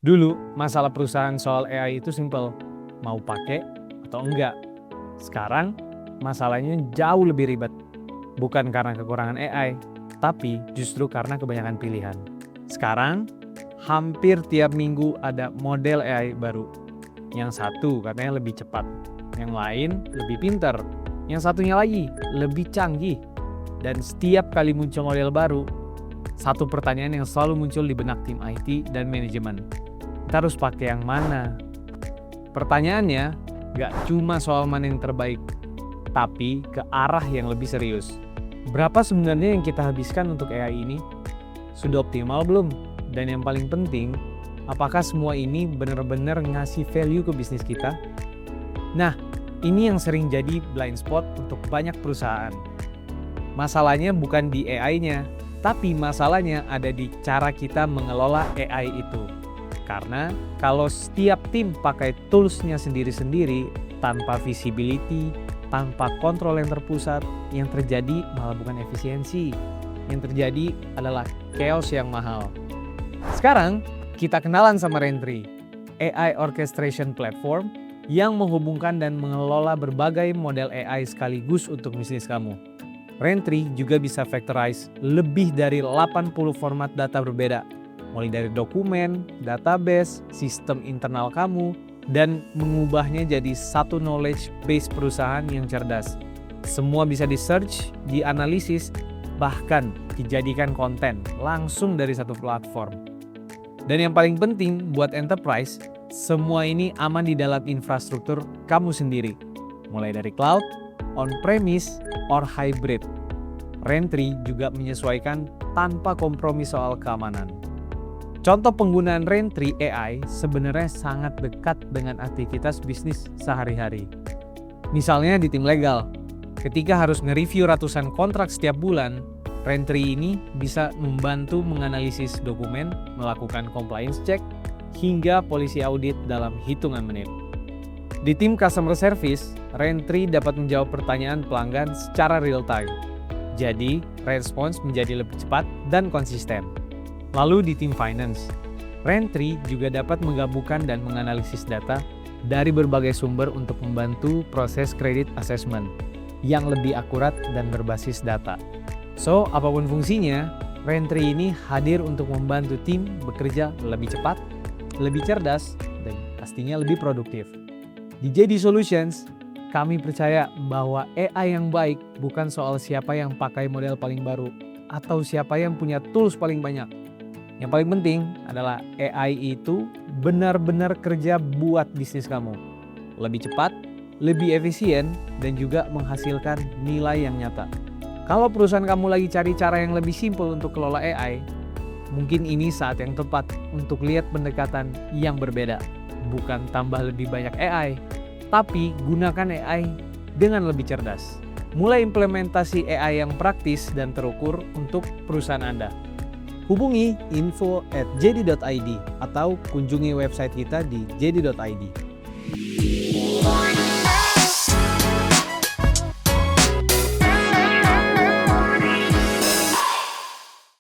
Dulu, masalah perusahaan soal AI itu simpel, mau pakai atau enggak. Sekarang, masalahnya jauh lebih ribet. Bukan karena kekurangan AI, tapi justru karena kebanyakan pilihan. Sekarang, hampir tiap minggu ada model AI baru. Yang satu katanya lebih cepat, yang lain lebih pintar, yang satunya lagi lebih canggih. Dan setiap kali muncul model baru, satu pertanyaan yang selalu muncul di benak tim IT dan manajemen. Kita harus pakai yang mana? Pertanyaannya gak cuma soal mana yang terbaik, tapi ke arah yang lebih serius. Berapa sebenarnya yang kita habiskan untuk AI ini? Sudah optimal belum? Dan yang paling penting, apakah semua ini benar-benar ngasih value ke bisnis kita? Nah, ini yang sering jadi blind spot untuk banyak perusahaan. Masalahnya bukan di AI-nya, tapi masalahnya ada di cara kita mengelola AI itu. Karena kalau setiap tim pakai toolsnya sendiri-sendiri, tanpa visibility, tanpa kontrol yang terpusat, yang terjadi malah bukan efisiensi. Yang terjadi adalah chaos yang mahal. Sekarang, kita kenalan sama Rentry, AI Orchestration Platform yang menghubungkan dan mengelola berbagai model AI sekaligus untuk bisnis kamu. Rentry juga bisa vectorize lebih dari 80 format data berbeda, mulai dari dokumen, database, sistem internal kamu, dan mengubahnya jadi satu knowledge base perusahaan yang cerdas. Semua bisa di-search, dianalisis, bahkan dijadikan konten langsung dari satu platform. Dan yang paling penting buat enterprise, semua ini aman di dalam infrastruktur kamu sendiri, mulai dari cloud, on-premise, or hybrid. Rentry juga menyesuaikan tanpa kompromi soal keamanan. Contoh penggunaan Rentry AI sebenarnya sangat dekat dengan aktivitas bisnis sehari-hari. Misalnya di tim legal, ketika harus nge-review ratusan kontrak setiap bulan, Rentry ini bisa membantu menganalisis dokumen, melakukan compliance check, hingga polisi audit dalam hitungan menit. Di tim customer service, Rentry dapat menjawab pertanyaan pelanggan secara real time. Jadi, respons menjadi lebih cepat dan konsisten. Lalu di tim finance, Rentry juga dapat menggabungkan dan menganalisis data dari berbagai sumber untuk membantu proses credit assessment yang lebih akurat dan berbasis data. So, apapun fungsinya, Rentry ini hadir untuk membantu tim bekerja lebih cepat, lebih cerdas, dan pastinya lebih produktif. Di JD Solutions, kami percaya bahwa AI yang baik bukan soal siapa yang pakai model paling baru atau siapa yang punya tools paling banyak. Yang paling penting adalah AI itu benar-benar kerja buat bisnis kamu. Lebih cepat, lebih efisien, dan juga menghasilkan nilai yang nyata. Kalau perusahaan kamu lagi cari cara yang lebih simpel untuk kelola AI, mungkin ini saat yang tepat untuk lihat pendekatan yang berbeda. Bukan tambah lebih banyak AI, tapi gunakan AI dengan lebih cerdas. Mulai implementasi AI yang praktis dan terukur untuk perusahaan Anda. Hubungi info@jd.id atau kunjungi website kita di jd.id.